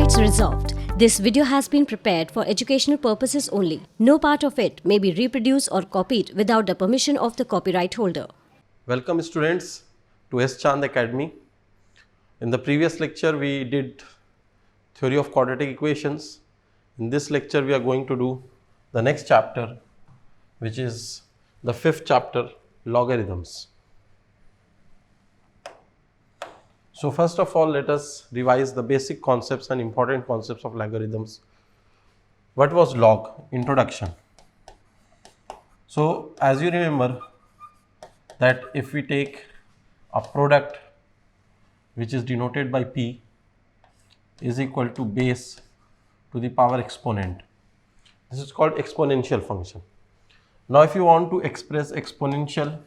Copyrights reserved. This video has been prepared for educational purposes only. No part of it may be reproduced or copied without the permission of the copyright holder. Welcome students to S. Chand Academy. In the previous lecture we did theory of quadratic equations. In this lecture we are going to do the next chapter, which is the fifth chapter, logarithms. So first of all, let us revise the basic concepts and important concepts of logarithms. What was log? Introduction. So as you remember that if we take a product which is denoted by P is equal to base to the power exponent, this is called exponential function. Now if you want to express exponential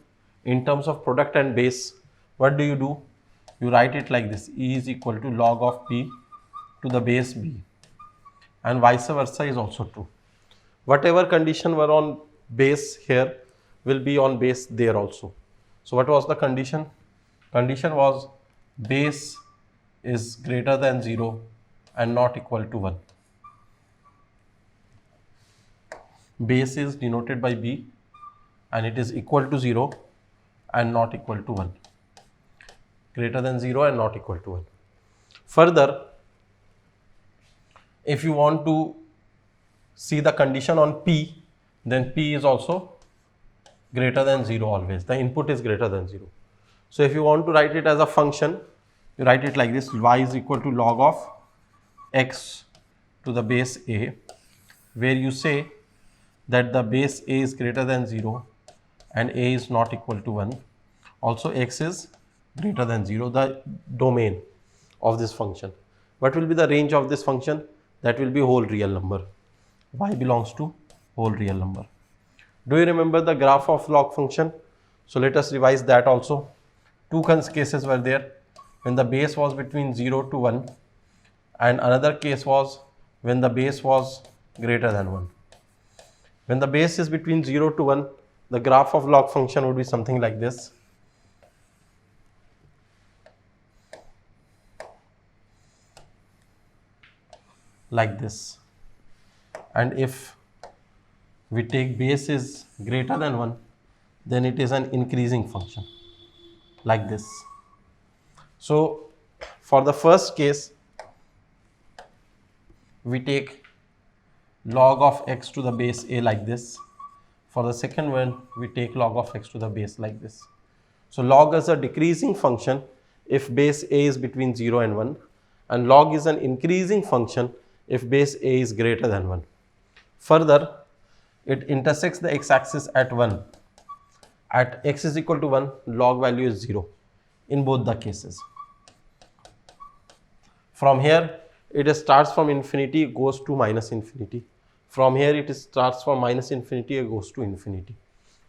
in terms of product and base, what do? You write it like this: E is equal to log of P to the base B, and vice versa is also true. Whatever condition were on base here will be on base there also. So what was the condition? Condition was base is greater than 0 and not equal to 1. Base is denoted by B and it is equal to 0 and not equal to 1. Greater than 0 and not equal to 1. Further, if you want to see the condition on P, then P is also greater than 0 always. The input is greater than 0. So if you want to write it as a function, you write it like this: y is equal to log of x to the base a, where you say that the base a is greater than 0 and a is not equal to 1. Also x is greater than 0, the domain of this function. What will be the range of this function? That will be whole real number. Y belongs to whole real number. Do you remember the graph of log function? So let us revise that also. Two cases were there when the base was between 0 to 1, and another case was when the base was greater than 1. When the base is between 0 to 1, the graph of log function would be something like this. Like this. And if we take base is greater than 1, then it is an increasing function like this. So for the first case we take log of x to the base a like this. For the second one we take log of x to the base like this. So log is a decreasing function if base a is between 0 and 1, and log is an increasing function if base a is greater than 1. Further, it intersects the x-axis at 1. At x is equal to 1, log value is 0 in both the cases. From here, it starts from infinity, goes to minus infinity. From here, it starts from minus infinity, it goes to infinity.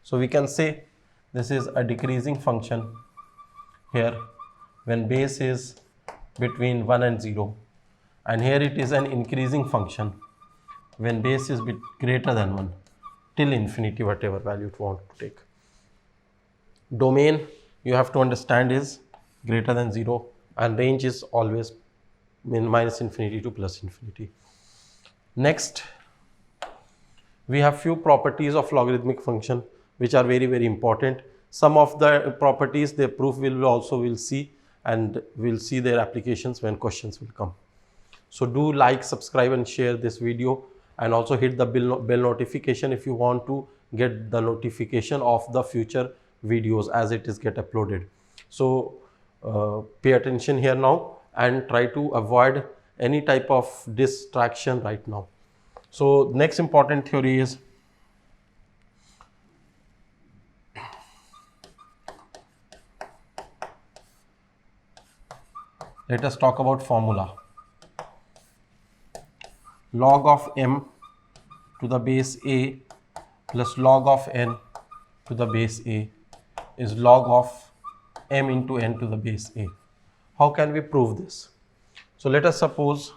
So we can say this is a decreasing function here when base is between 1 and 0. And here it is an increasing function when base is greater than 1 till infinity, whatever value you want to take. Domain you have to understand is greater than 0, and range is always minus infinity to plus infinity. Next, we have few properties of logarithmic function which are very, very important. Some of the properties, their proof we'll see, and we'll see their applications when questions will come. So do like, subscribe and share this video, and also hit the bell notification if you want to get the notification of the future videos as it is get uploaded. So pay attention here now and try to avoid any type of distraction right now. So next important theory is let us talk about formula. Log of m to the base a plus log of n to the base a is log of m into n to the base a. How can we prove this? So let us suppose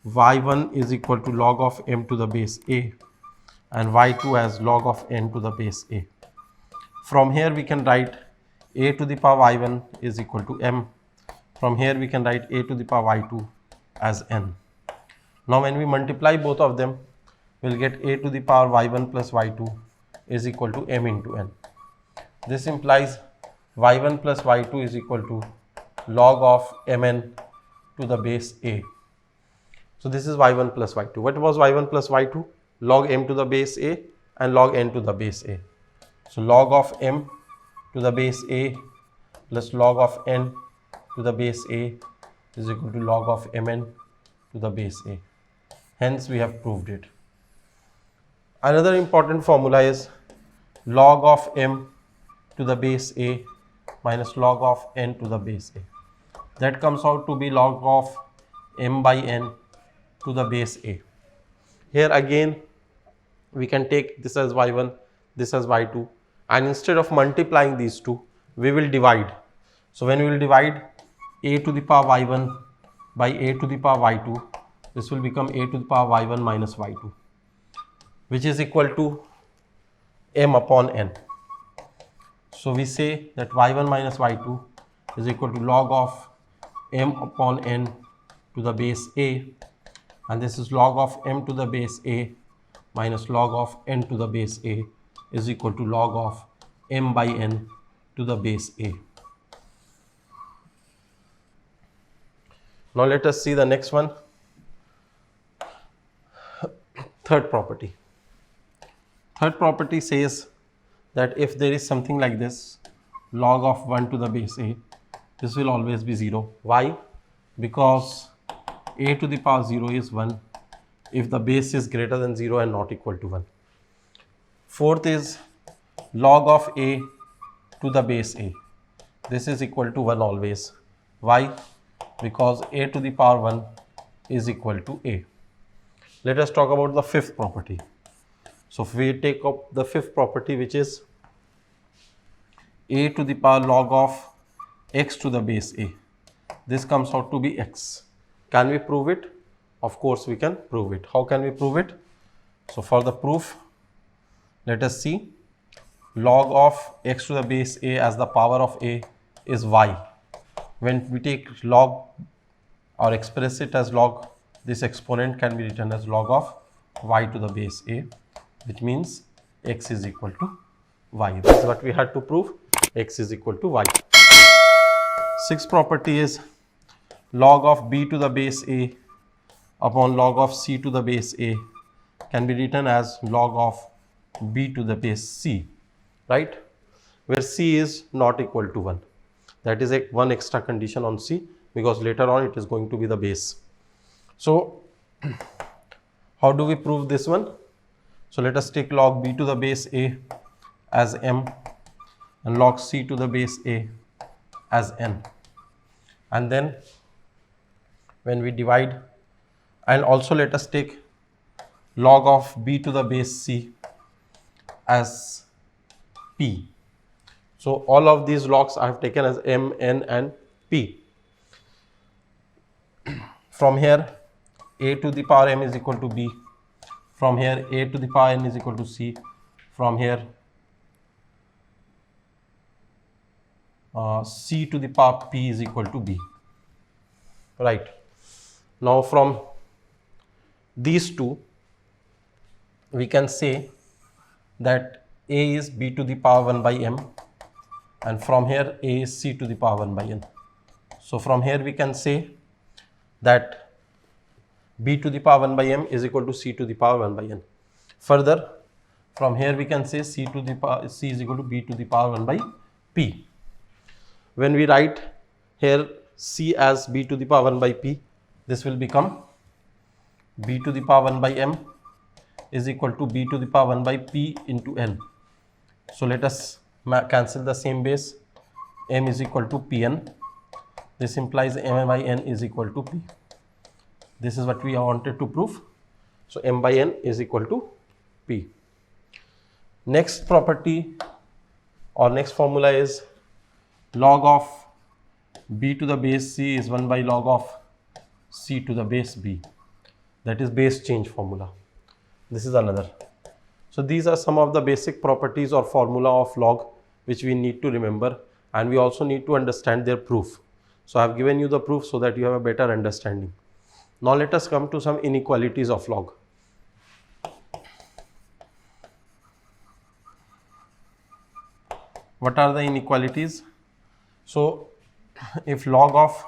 y1 is equal to log of m to the base a and y2 as log of n to the base a. From here we can write a to the power y1 is equal to m. From here we can write a to the power y2 as n. Now when we multiply both of them, we'll get a to the power y1 plus y2 is equal to m into n. This implies y1 plus y2 is equal to log of mn to the base a. So this is y1 plus y2. What was y1 plus y2? Log m to the base a and log n to the base a. So log of m to the base a plus log of n to the base a is equal to log of mn to the base a. Hence we have proved it. Another important formula is log of m to the base a minus log of n to the base a. That comes out to be log of m by n to the base a. Here again we can take this as y1, this as y2, and instead of multiplying these two, we will divide. So when we will divide a to the power y1 by a to the power y2, this will become a to the power y1 minus y2, which is equal to m upon n. So we say that y1 minus y2 is equal to log of m upon n to the base a, and this is log of m to the base a minus log of n to the base a is equal to log of m by n to the base a. Now let us see the next one. Third property. Third property says that if there is something like this, log of 1 to the base a, this will always be 0. Why? Because a to the power 0 is 1 if the base is greater than 0 and not equal to 1. Fourth is log of a to the base a. This is equal to 1 always. Why? Because a to the power 1 is equal to a. Let us talk about the fifth property. So if we take up the fifth property, which is a to the power log of x to the base a. This comes out to be x. Can we prove it? Of course we can prove it. How can we prove it? So for the proof, let us see. Log of x to the base a as the power of a is y. When we take log or express it as log, this exponent can be written as log of y to the base a, which means x is equal to y. This is what we had to prove, x is equal to y. Sixth property is log of b to the base a upon log of c to the base a can be written as log of b to the base c, right? Where c is not equal to 1. That is one extra condition on c, because later on it is going to be the base. So how do we prove this one? So let us take log b to the base a as m and log c to the base a as n. And then when we divide, and also let us take log of b to the base c as p. So all of these logs I have taken as m, n and p. From here a to the power m is equal to b. From here a to the power n is equal to c. From here c to the power p is equal to b. Right. Now from these two, we can say that a is b to the power 1 by m, and from here a is c to the power 1 by n. So from here we can say that b to the power 1 by m is equal to c to the power 1 by n. Further, from here we can say c is equal to b to the power 1 by p. When we write here c as b to the power 1 by p, this will become b to the power 1 by m is equal to b to the power 1 by p into n. So let us cancel the same base. M is equal to pn. This implies m by n is equal to p. This is what we wanted to prove. So m by n is equal to p. Next property or next formula is log of b to the base c is 1 by log of c to the base b. That is base change formula. This is another. So these are some of the basic properties or formula of log which we need to remember, and we also need to understand their proof. So I have given you the proof so that you have a better understanding. Now let us come to some inequalities of log. What are the inequalities? So if log of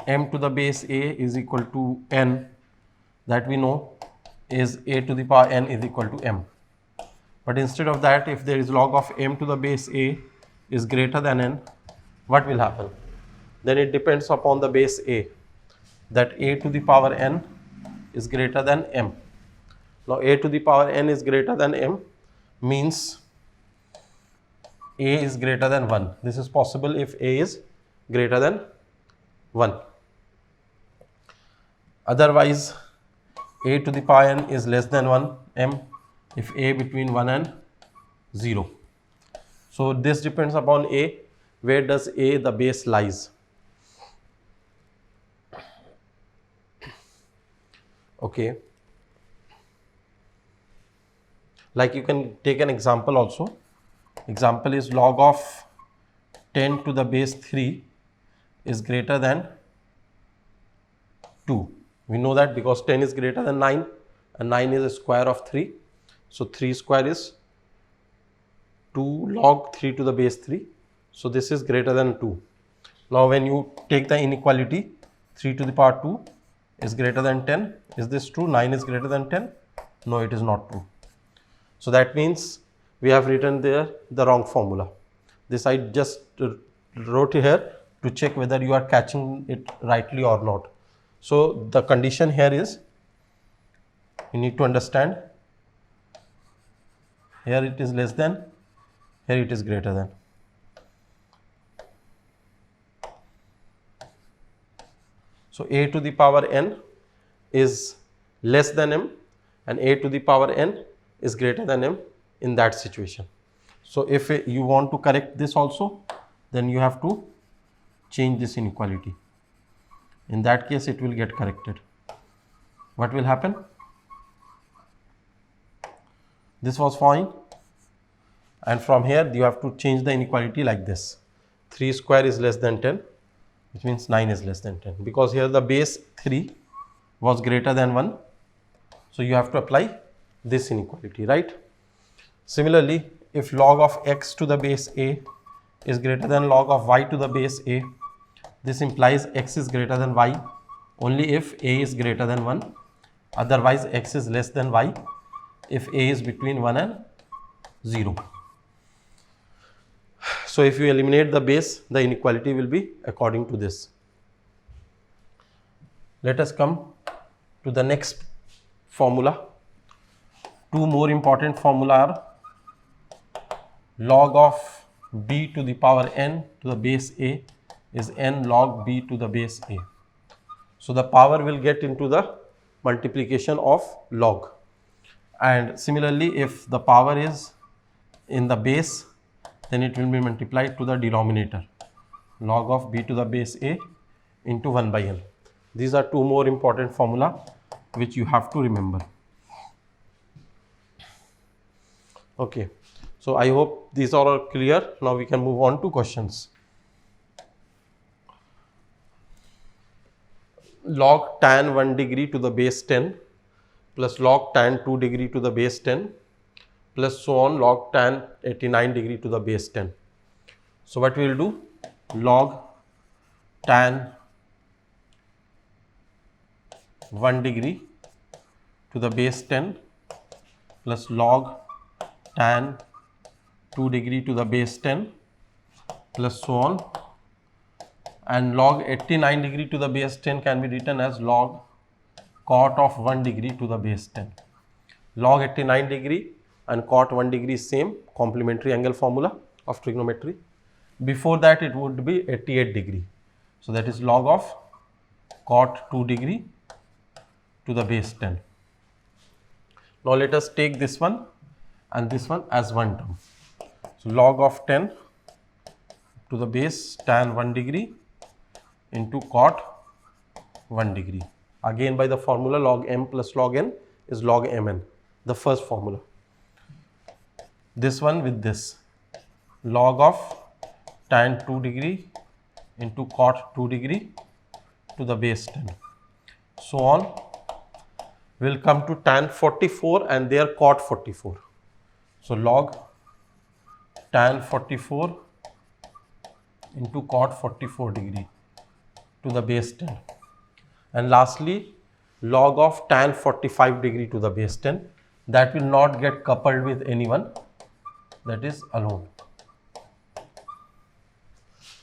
m to the base a is equal to n, that we know is a to the power n is equal to m. But instead of that, if there is log of m to the base a is greater than n, what will happen? Then it depends upon the base a, that a to the power n is greater than m. Now a to the power n is greater than m means a is greater than 1. This is possible if a is greater than 1. Otherwise, a to the power n is less than 1 m if a between 1 and 0. So this depends upon a, where does a the base lies. Okay. Like you can take an example also. Example is log of 10 to the base 3 is greater than 2. We know that because 10 is greater than 9 and 9 is a square of 3. So 3 square is 2 log 3 to the base 3. So this is greater than 2. Now when you take the inequality, 3 to the power 2 is greater than 10. Is this true? 9 is greater than 10? No, it is not true. So that means we have written there the wrong formula. This I just wrote here to check whether you are catching it rightly or not. So the condition here is, you need to understand, here it is less than, here it is greater than. So a to the power n is less than m and a to the power n is greater than m in that situation. So if you want to correct this also, then you have to change this inequality. In that case, it will get corrected. What will happen? This was fine, and from here you have to change the inequality like this. 3 square is less than 10, which means 9 is less than 10, because here the base 3 was greater than 1. So you have to apply this inequality, right? Similarly, if log of x to the base a is greater than log of y to the base a, this implies x is greater than y only if a is greater than 1. Otherwise, x is less than y if a is between 1 and 0. So if you eliminate the base, the inequality will be according to this. Let us come to the next formula. Two more important formula are log of b to the power n to the base a is n log b to the base a. So the power will get into the multiplication of log, and similarly if the power is in the base, then it will be multiplied to the denominator, log of b to the base a into 1 by n. These are two more important formula which you have to remember. Okay, so I hope these are all clear. Now we can move on to questions. Log tan 1 degree to the base 10 plus log tan 2 degree to the base 10 plus so on log tan 89 degree to the base 10. So what we will do? Log tan 1 degree to the base 10 plus log tan 2 degree to the base 10 plus so on, and log 89 degree to the base 10 can be written as log cot of 1 degree to the base 10. Log 89 degree and cot 1 degree is same, complementary angle formula of trigonometry. Before that it would be 88 degree. So that is log of cot 2 degree to the base 10. Now let us take this one and this one as one term. So log of 10 to the base tan 1 degree into cot 1 degree. Again by the formula log m plus log n is log mn, the first formula. This one with this, log of tan 2 degree into cot 2 degree to the base 10. so on, will come to tan 44 and there cot 44. So log tan 44 into cot 44 degree to the base 10. And lastly, log of tan 45 degree to the base 10. That will not get coupled with anyone, that is alone.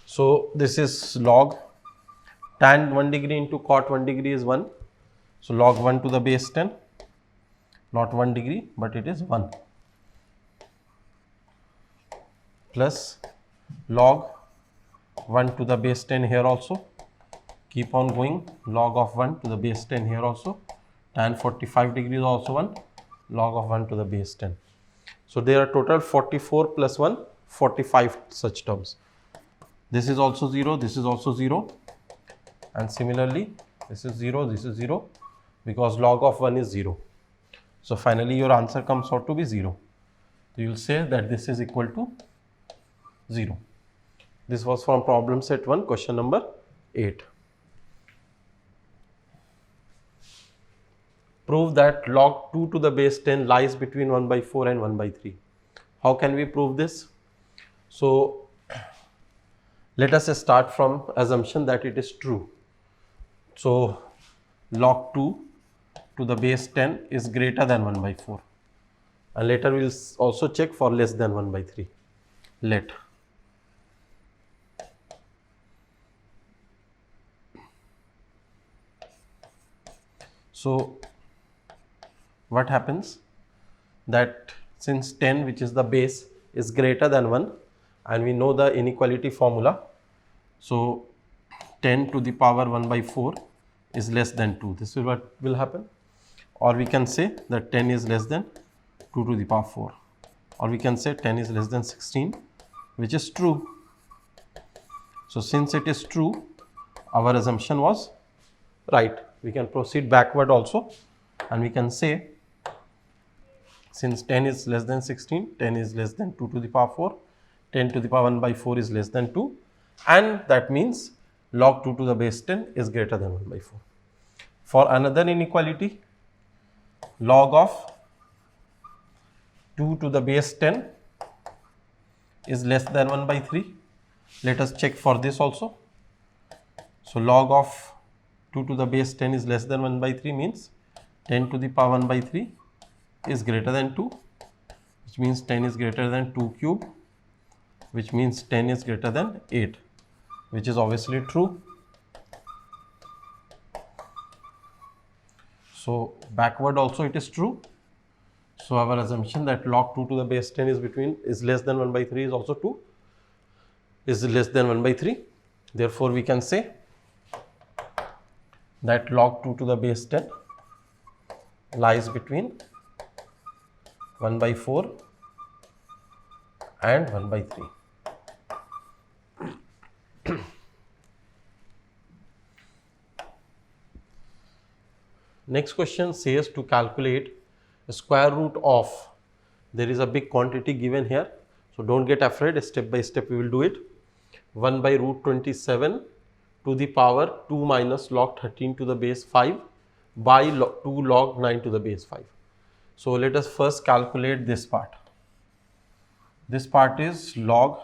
So this is log tan 1 degree into cot 1 degree is 1. So log 1 to the base 10, not 1 degree, but it is 1, plus log 1 to the base 10 here also. Keep on going, log of 1 to the base 10 here also. Tan 45 degrees also 1, log of 1 to the base 10. So there are total 44 plus 1, 45 such terms. This is also 0, this is also 0, and similarly this is 0, this is 0, because log of 1 is 0. So finally your answer comes out to be 0. So you will say that this is equal to 0. This was from problem set 1, question number 8. Prove that log 2 to the base 10 lies between 1 by 4 and 1 by 3. How can we prove this? So let us start from assumption that it is true. So log 2 to the base 10 is greater than 1 by 4. And later we will also check for less than 1 by 3. Let so what happens that since 10, which is the base, is greater than 1, and we know the inequality formula, so 10 to the power 1 by 4 is less than 2. This is what will happen. Or we can say that 10 is less than 2 to the power 4. Or we can say 10 is less than 16, which is true. So since it is true, our assumption was right. We can proceed backward also, and we can say since 10 is less than 16, 10 is less than 2 to the power 4, 10 to the power 1 by 4 is less than 2, and that means log 2 to the base 10 is greater than 1 by 4. For another inequality, log of 2 to the base 10 is less than 1 by 3. Let us check for this also. So log of 2 to the base 10 is less than 1 by 3 means 10 to the power 1 by 3 is greater than 2, which means 10 is greater than 2 cube, which means 10 is greater than 8, which is obviously true. So backward also it is true. So our assumption that log 2 to the base 10 is less than 1 by 3 is also true, is less than 1 by 3. Therefore we can say that log 2 to the base 10 lies between 1 by 4 and 1 by 3. Next question says to calculate the square root of, there is a big quantity given here, so don't get afraid, step by step we will do it. 1 by root 27 to the power 2 minus log 13 to the base 5 by 2 log 9 to the base 5. So let us first calculate this part. This part is log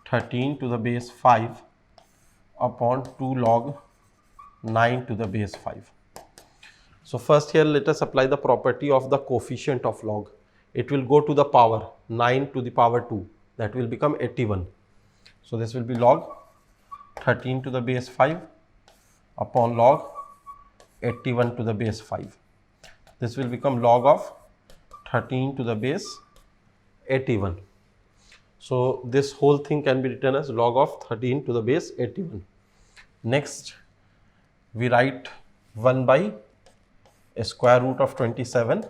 13 to the base 5 upon 2 log 9 to the base 5. So first here let us apply the property of the coefficient of log. It will go to the power 9 to the power 2, that will become 81. So this will be log 13 to the base 5 upon log 81 to the base 5. This will become log of 13 to the base 81. So this whole thing can be written as log of 13 to the base 81. Next we write 1 by a square root of 27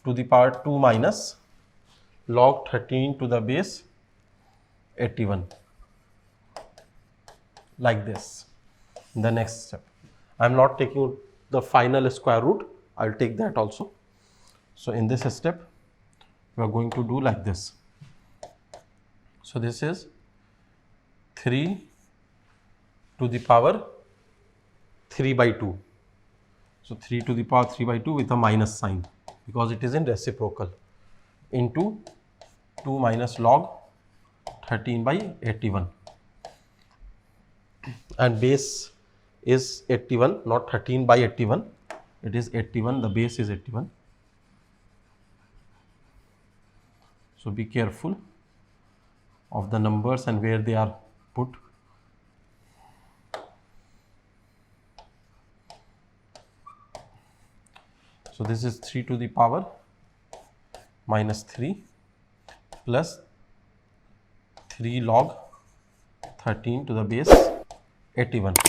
to the power 2 minus log 13 to the base 81, like this. The next step, I am not taking the final square root, I will take that also. So in this step we are going to do like this. So this is 3 to the power 3 by 2. So 3 to the power 3 by 2 with a minus sign because it is in reciprocal, into 2 minus log 13 by 81, and base is 81, not 13 by 81, it is 81, the base is 81. So be careful of the numbers and where they are put. So this is 3 to the power minus 3 plus 3 log 13 to the base 81. So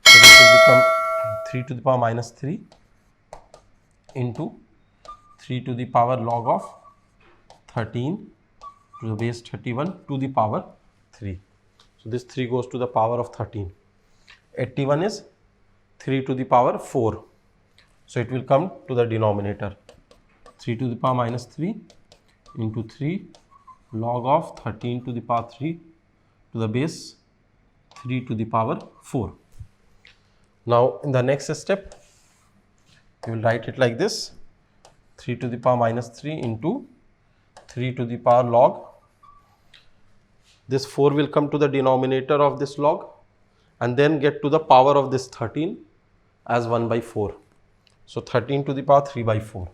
this will become 3 to the power minus 3 into 3 to the power log of 13 to the base 31 to the power 3. So this 3 goes to the power of 13. 81 is 3 to the power 4. So it will come to the denominator. 3 to the power minus 3 into 3 log of 13 to the power 3 to the base 3 to the power 4. Now in the next step, you will write it like this: 3 to the power minus 3 into 3 to the power log. This 4 will come to the denominator of this log and then get to the power of this 13 as 1 by 4. So 13 to the power 3 by 4.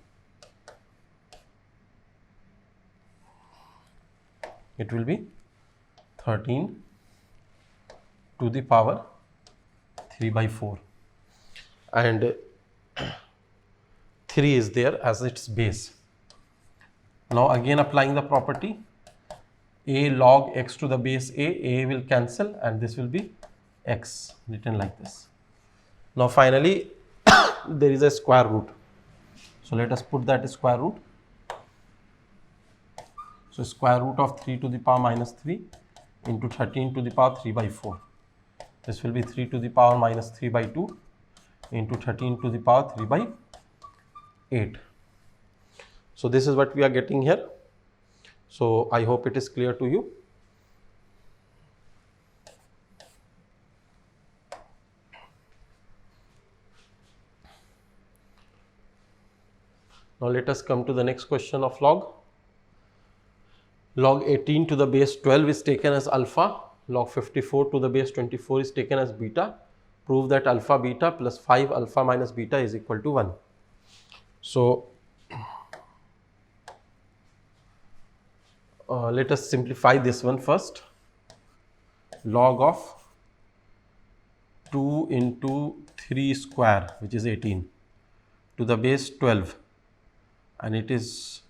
It will be 13 to the power 3 by 4, and 3 is there as its base. Now again applying the property, a log x to the base a will cancel and this will be x, written like this. Now finally there is a square root. So let us put that square root. So square root of 3 to the power minus 3 into 13 to the power 3 by 4. This will be 3 to the power minus 3 by 2 into 13 to the power 3 by 8. So this is what we are getting here. So I hope it is clear to you. Now let us come to the next question of log. Log 18 to the base 12 is taken as alpha. Log 54 to the base 24 is taken as beta. Prove that alpha beta plus 5 alpha minus beta is equal to 1. So let us simplify this one first. Log of 2 into 3 square, which is 18, to the base 12, and it is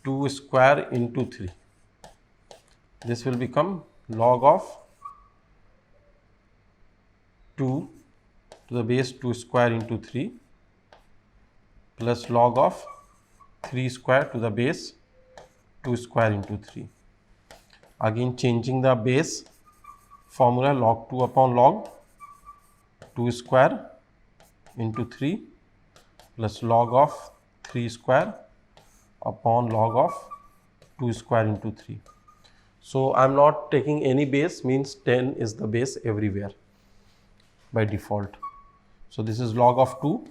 2 square into 3. This will become log of 2 to the base 2 square into 3 plus log of 3 square to the base 2 square into 3. Again changing the base formula, log 2 upon log 2 square into 3 plus log of 3 square upon log of 2 square into 3. So I am not taking any base, means 10 is the base everywhere by default. So this is log of 2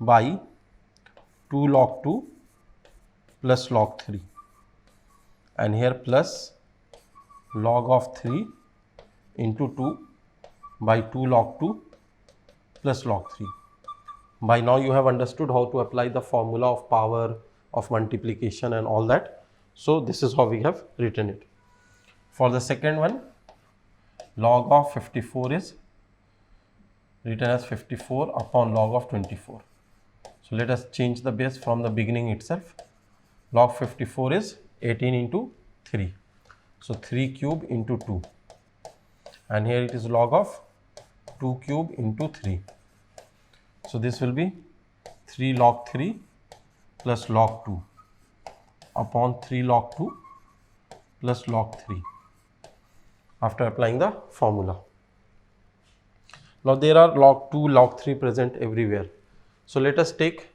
by 2 log 2 plus log 3, and here plus log of 3 into 2 by 2 log 2 plus log 3. By now you have understood how to apply the formula of power, of multiplication and all that. So this is how we have written it. For the second one, log of 54 is written as 54 upon log of 24. So let us change the base from the beginning itself. Log 54 is 18 into 3. So 3 cube into 2. And here it is log of 2 cube into 3. So this will be 3 log 3 plus log 2 upon 3 log 2 plus log 3 after applying the formula. Now there are log 2, log 3 present everywhere. So let us take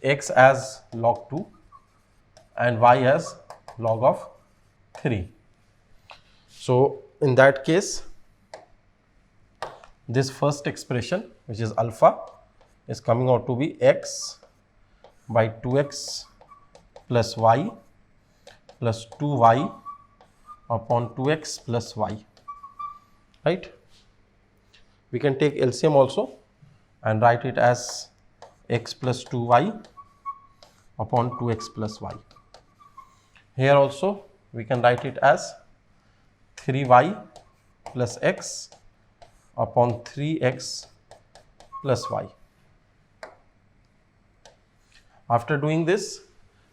x as log 2 and y as log of 3. So in that case, this first expression, which is alpha, is coming out to be x by 2x plus y plus 2y upon 2x plus y, right? We can take LCM also and write it as x plus 2y upon 2x plus y. Here also we can write it as 3y plus x upon 3x plus y. After doing this,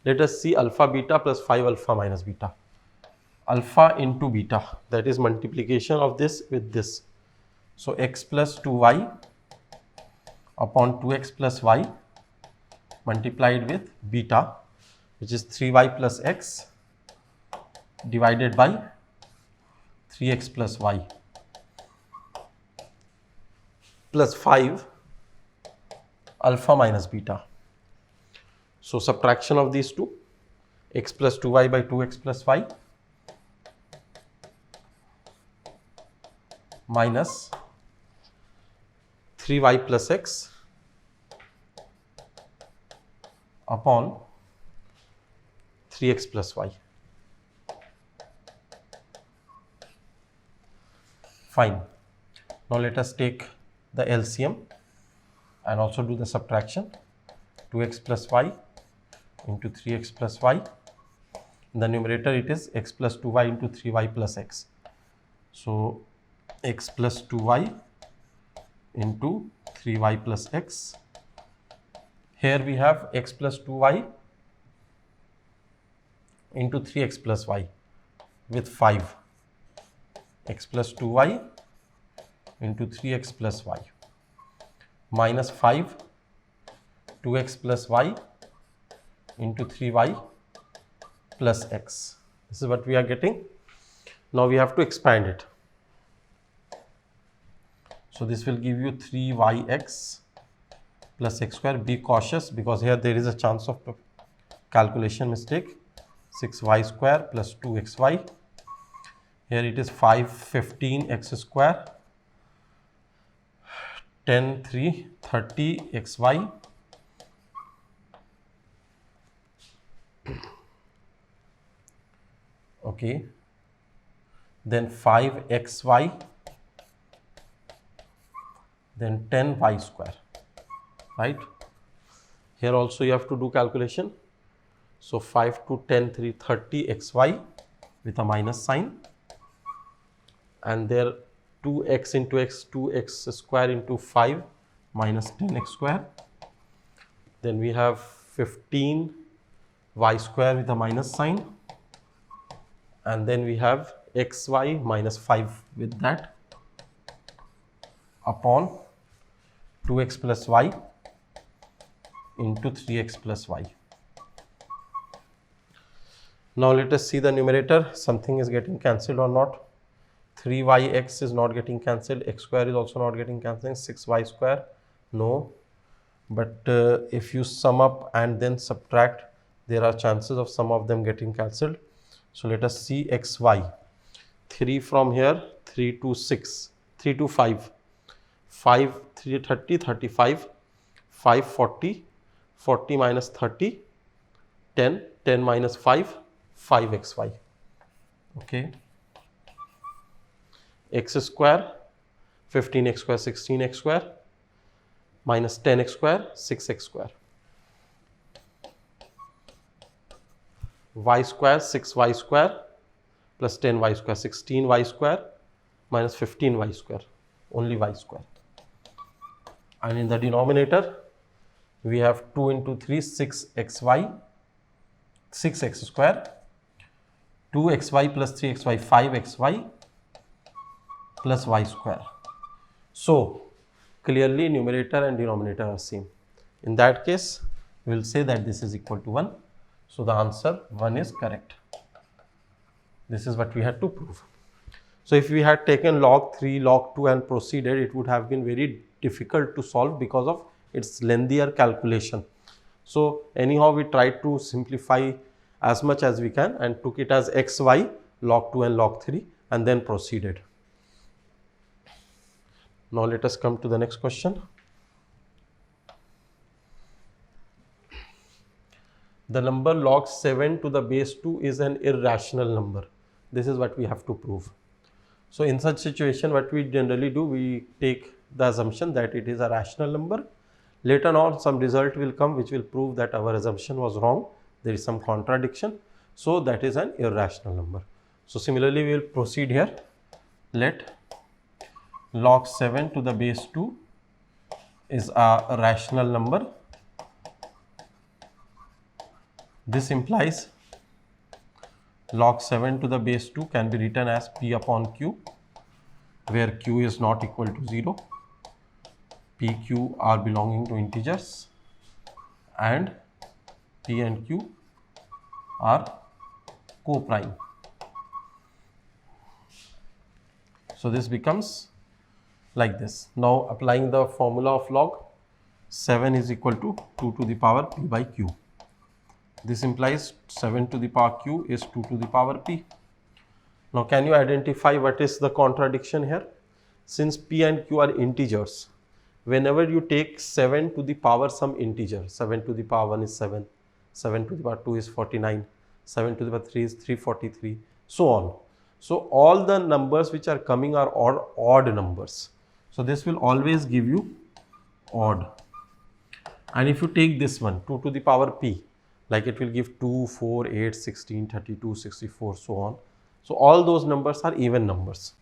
let us see alpha beta plus 5 alpha minus beta. Alpha into beta, that is multiplication of this with this. So x plus 2y upon 2x plus y multiplied with beta, which is 3y plus x divided by 3x plus y plus 5 alpha minus beta. So subtraction of these two, x plus 2y by 2x plus y minus 3y plus x upon 3x plus y. Fine. Now let us take the LCM and also do the subtraction. 2x plus y into 3x plus y. In the numerator it is x plus 2y into 3y plus x. So x plus 2y into 3y plus x. Here we have x plus 2y into 3x plus y with 5. X plus 2y into 3x plus y minus 5 2x plus y into 3y plus x. This is what we are getting. Now we have to expand it. So this will give you 3yx plus x square. Be cautious because here there is a chance of calculation mistake. 6y square plus 2xy. Here it is 515x square, 10 3 30xy. Okay, then 5xy, then 10y square, right? Here also you have to do calculation. So 5 to 10 3 30xy with a minus sign, and there 2x into x, 2x square into 5 minus 10x square. Then we have 15y square with a minus sign, and then we have xy minus 5 with that upon 2x plus y into 3x plus y. Now let us see the numerator. Something is getting cancelled or not. 3yx is not getting cancelled. X square is also not getting cancelled. 6y square, no. But if you sum up and then subtract, there are chances of some of them getting cancelled. So let us see xy. 3 from here, 3 to 6, 3 to 5, 5, 3, 30, 35, 5, 40, 40 minus 30, 10, 10 minus 5, 5xy. Okay. X square, 15x square, 16x square, minus 10x square, 6x square. Y square, 6y square, plus 10y square, 16y square, minus 15y square, only y square. And in the denominator, we have 2 into 3, 6xy, 6x square, 2xy plus 3xy, 5xy, plus y square. So clearly numerator and denominator are same. In that case, we will say that this is equal to 1. So the answer 1 is correct. This is what we had to prove. So if we had taken log 3, log 2 and proceeded, it would have been very difficult to solve because of its lengthier calculation. So anyhow, we tried to simplify as much as we can and took it as xy, log 2 and log 3, and then proceeded. Now let us come to the next question. The number log 7 to the base 2 is an irrational number. This is what we have to prove. So in such situation, what we generally do, we take the assumption that it is a rational number. Later on, some result will come which will prove that our assumption was wrong. There is some contradiction. So that is an irrational number. So similarly, we will proceed here. Let log 7 to the base 2 is a rational number. This implies log 7 to the base 2 can be written as p upon q, where q is not equal to 0. P, q are belonging to integers and p and q are co-prime. So this becomes like this. Now applying the formula of log, 7 is equal to 2 to the power p by q. This implies 7 to the power q is 2 to the power p. Now can you identify what is the contradiction here? Since p and q are integers, whenever you take 7 to the power some integer, 7 to the power 1 is 7, 7 to the power 2 is 49, 7 to the power 3 is 343, so on. So all the numbers which are coming are odd numbers. So this will always give you odd. And if you take this one, 2 to the power p, like it will give 2, 4, 8, 16, 32, 64, so on. So all those numbers are even numbers.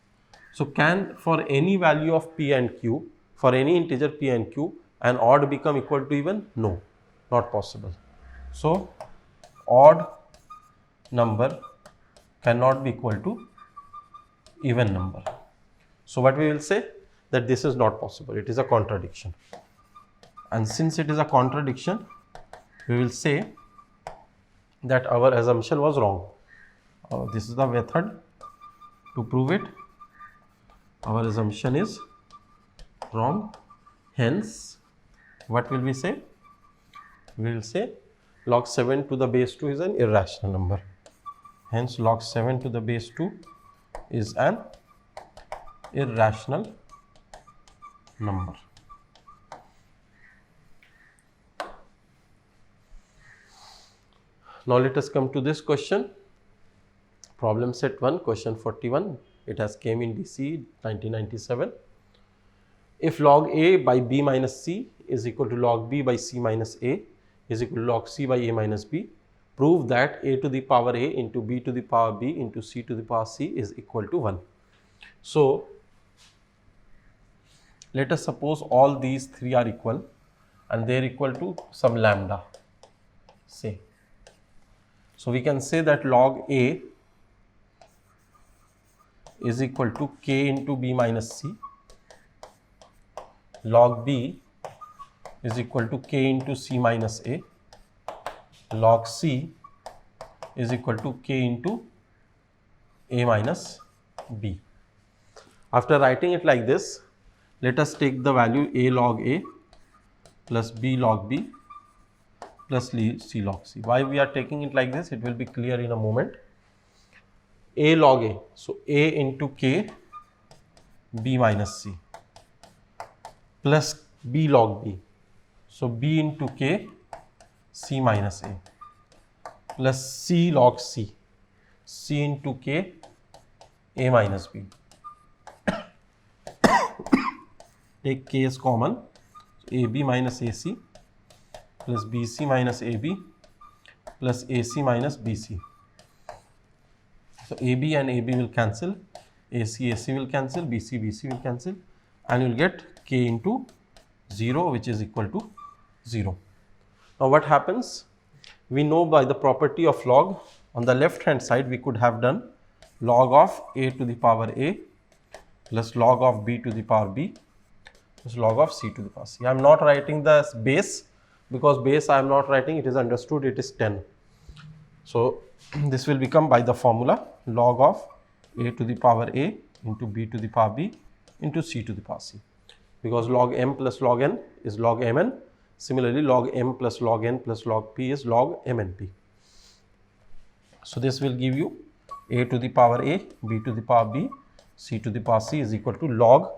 So can for any value of p and q, for any integer p and q, an odd become equal to even? No, not possible. So odd number cannot be equal to even number. So what we will say? That this is not possible. It is a contradiction. And since it is a contradiction, we will say that our assumption was wrong. This is the method to prove it. Our assumption is wrong. Hence, what will we say? We will say log 7 to the base 2 is an irrational number. Hence, log 7 to the base 2 is an irrational number. Now let us come to this question. Problem set 1, question 41. It has came in DC 1997. If log a by b minus c is equal to log b by c minus a is equal to log c by a minus b, prove that a to the power a into b to the power b into c to the power c is equal to 1. So let us suppose all these three are equal and they are equal to some lambda, say. So we can say that log a is equal to k into b minus c, log b is equal to k into c minus a, log c is equal to k into a minus b. After writing it like this, let us take the value a log a plus b log b plus c log c. Why we are taking it like this, it will be clear in a moment. A log a, so a into k b minus c plus b log b, so b into k c minus a plus c log c, c into k a minus b. Take k as common, so ab minus ac plus bc minus ab plus ac minus bc. So AB and AB will cancel, AC will cancel, BC will cancel, and you will get k into 0, which is equal to 0. Now what happens? We know by the property of log, on the left hand side we could have done log of a to the power a plus log of b to the power b plus log of c to the power c. I am not writing the base because base I am not writing, it is understood, it is 10. So this will become by the formula log of a to the power a into b to the power b into c to the power c, because log m plus log n is log mn. Similarly, log m plus log n plus log p is log mnp. So this will give you a to the power a, b to the power b, c to the power c is equal to log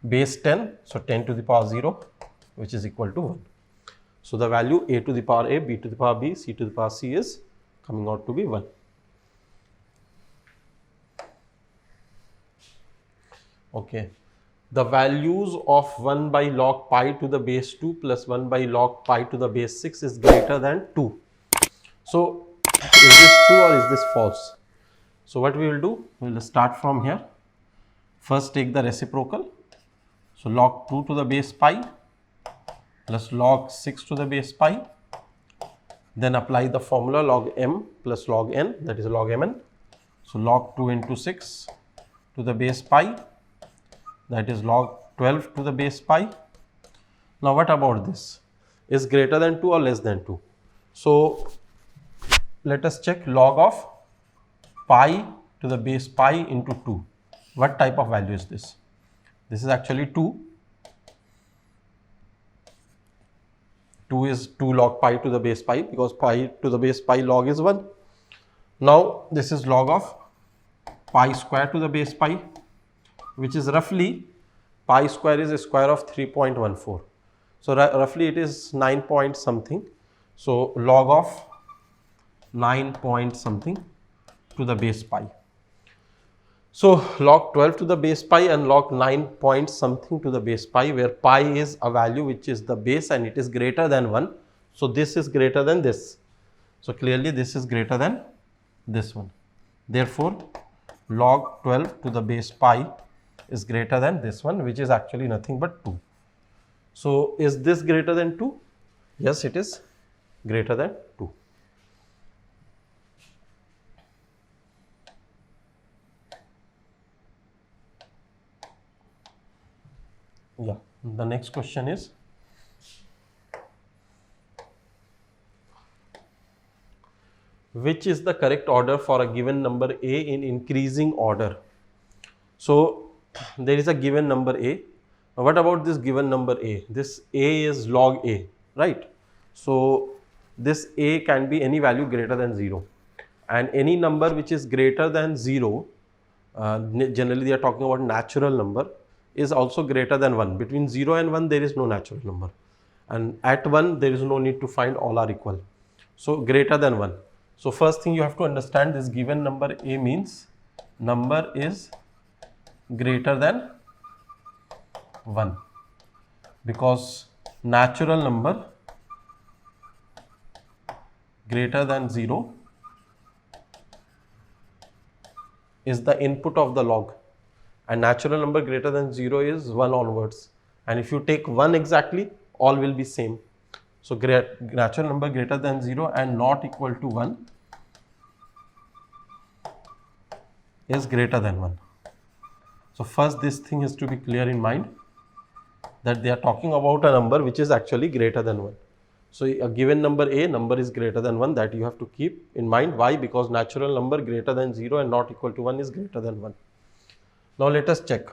base 10, so 10 to the power 0, which is equal to 1. So the value a to the power a, b to the power b, c to the power c is coming out to be 1. Okay. The values of 1 by log pi to the base 2 plus 1 by log pi to the base 6 is greater than 2. So is this true or is this false? So what we will do, we will start from here. First take the reciprocal. So log 2 to the base pi plus log 6 to the base pi. Then apply the formula log m plus log n, that is log mn. So log 2 into 6 to the base pi, that is log 12 to the base pi. Now what about this? Is greater than 2 or less than 2? So let us check log of pi to the base pi into 2. What type of value is this? This is actually 2. 2 is 2 log pi to the base pi, because pi to the base pi log is 1. Now this is log of pi square to the base pi, which is roughly, pi square is a square of 3.14. So roughly it is 9 point something. So log of 9 point something to the base pi. So log 12 to the base pi and log 9 point something to the base pi, where pi is a value which is the base and it is greater than 1. So this is greater than this. So clearly this is greater than this one. Therefore log 12 to the base pi is greater than this one, which is actually nothing but 2. So is this greater than 2? Yes, it is greater than 2. Yeah, the next question is, which is the correct order for a given number a in increasing order? So there is a given number a. Now what about this given number a? This a is log a, right? So this a can be any value greater than 0, and any number which is greater than 0, generally they are talking about natural number, is also greater than 1. Between 0 and 1 there is no natural number, and at 1 there is no need to find all are equal. So greater than 1. So first thing you have to understand, this given number a means number is greater than 1, because natural number greater than 0 is the input of the log, and natural number greater than 0 is 1 onwards, and if you take 1 exactly, all will be same. So natural number greater than 0 and not equal to 1 is greater than 1. So first this thing has to be clear in mind, that they are talking about a number which is actually greater than 1. So a given number a, number is greater than 1, that you have to keep in mind. Why? Because natural number greater than 0 and not equal to 1 is greater than 1. Now let us check.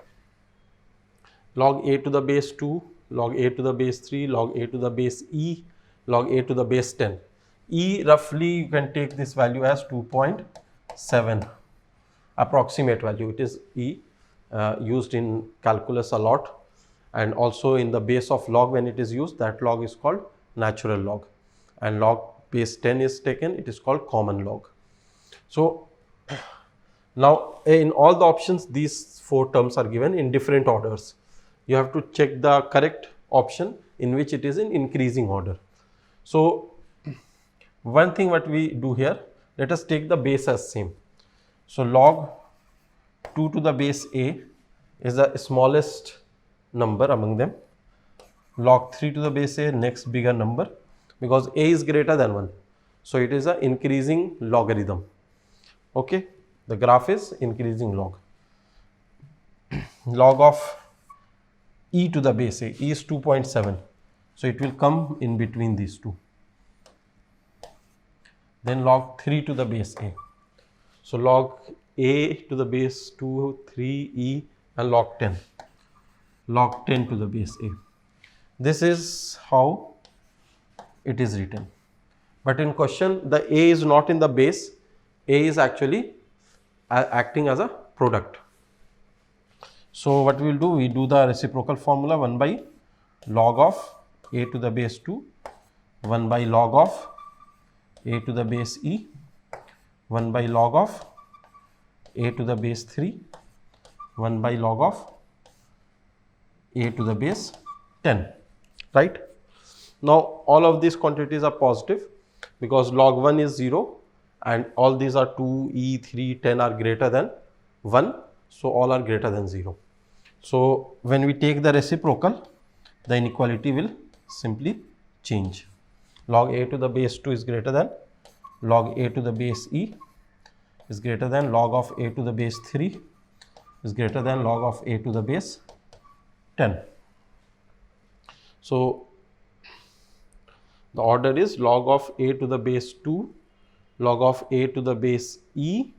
Log a to the base 2, log a to the base 3, log a to the base e, log a to the base 10. E, roughly you can take this value as 2.7, approximate value. It is e, used in calculus a lot, and also in the base of log when it is used, that log is called natural log, and log base 10 is taken, it is called common log. So now in all the options these 4 terms are given in different orders. You have to check the correct option in which it is in increasing order. So one thing what we do here, let us take the base as same. So log 2 to the base a is the smallest number among them. Log 3 to the base a, next bigger number, because a is greater than 1. So it is an increasing logarithm. Okay, the graph is increasing log. Log of e to the base a, e is 2.7. So it will come in between these two. Then log 3 to the base a. So log a to the base 2, 3, e, and log 10. Log 10 to the base a. This is how it is written. But in question, the a is not in the base. A is actually acting as a product. So what we will do, we do the reciprocal formula, 1 by log of a to the base 2, 1 by log of a to the base e, 1 by log of a to the base 3, 1 by log of a to the base 10, right? Now all of these quantities are positive because log 1 is 0 and all these are 2, e, 3, 10 are greater than 1, so all are greater than 0. So when we take the reciprocal, the inequality will simply change. Log a to the base 2 is greater than log a to the base e is greater than log of a to the base 3 is greater than log of a to the base 10. So the order is log of a to the base 2, log of a to the base e,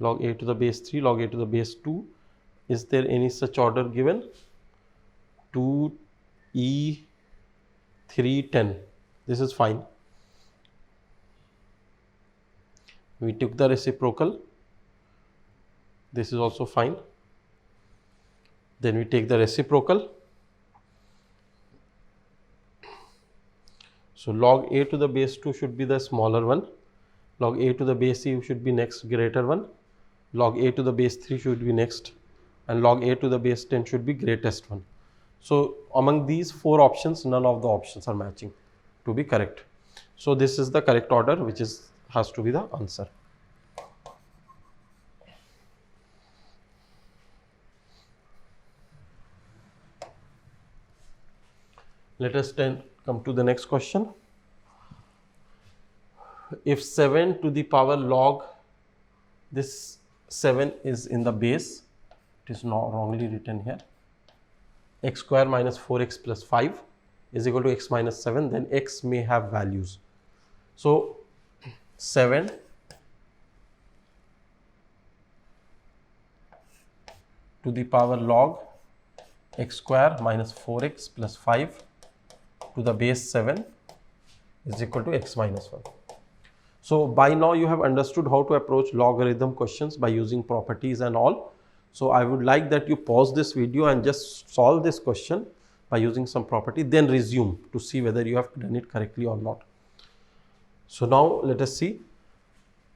log a to the base 3, log a to the base 2. Is there any such order given? 2, e, 3, 10. This is fine. We took the reciprocal. This is also fine. Then we take the reciprocal. So log a to the base 2 should be the smaller one. Log a to the base e should be next greater one. Log a to the base 3 should be next. And log a to the base 10 should be greatest one. So among these 4 options, none of the options are matching to be correct. So this is the correct order, which has to be the answer. Let us then come to the next question. If 7 to the power log, this 7 is in the base, it is not wrongly written here, x square minus 4x plus 5 is equal to x minus 7, then x may have values. So 7 to the power log x square minus 4x plus 5 to the base 7 is equal to x minus 1. So by now you have understood how to approach logarithm questions by using properties and all. So I would like that you pause this video and just solve this question by using some property, then resume to see whether you have done it correctly or not. So now let us see.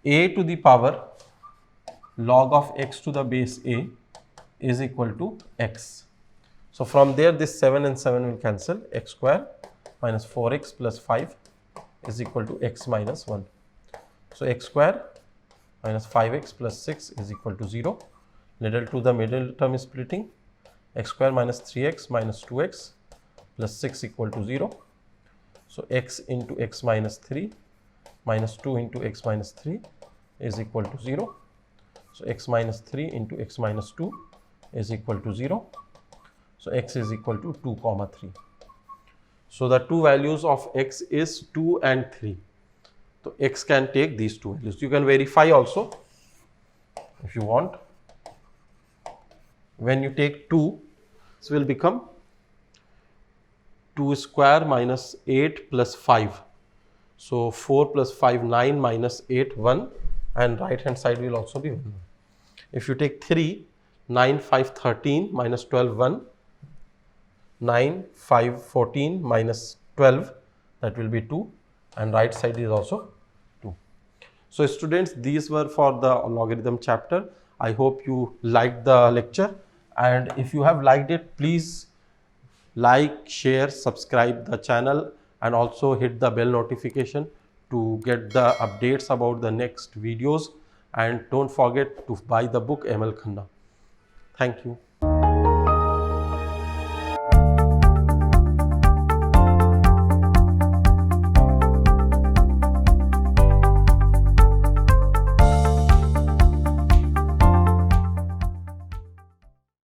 A to the power log of x to the base a is equal to x. So from there this 7 and 7 will cancel. X square minus 4x plus 5 is equal to x minus 1. So x square minus 5x plus 6 is equal to 0. Middle to the middle term is splitting. X square minus 3x minus 2x plus 6 equal to 0. So x into x minus 3 minus 2 into x minus 3 is equal to 0. So x minus 3 into x minus 2 is equal to 0. So x is equal to 2 comma 3. So the two values of x is 2 and 3. So x can take these two values. You can verify also if you want. When you take 2, this will become 2 square minus 8 plus 5. So 4 plus 5, 9 minus 8, 1, and right hand side will also be 1. If you take 3, 9, 5, 13 minus 12, 1, 9, 5, 14 minus 12, that will be 2, and right side is also 2. So students, these were for the logarithm chapter. I hope you liked the lecture, and if you have liked it, please like, share, subscribe the channel, and also hit the bell notification to get the updates about the next videos, and don't forget to buy the book ML Khanna. Thank you.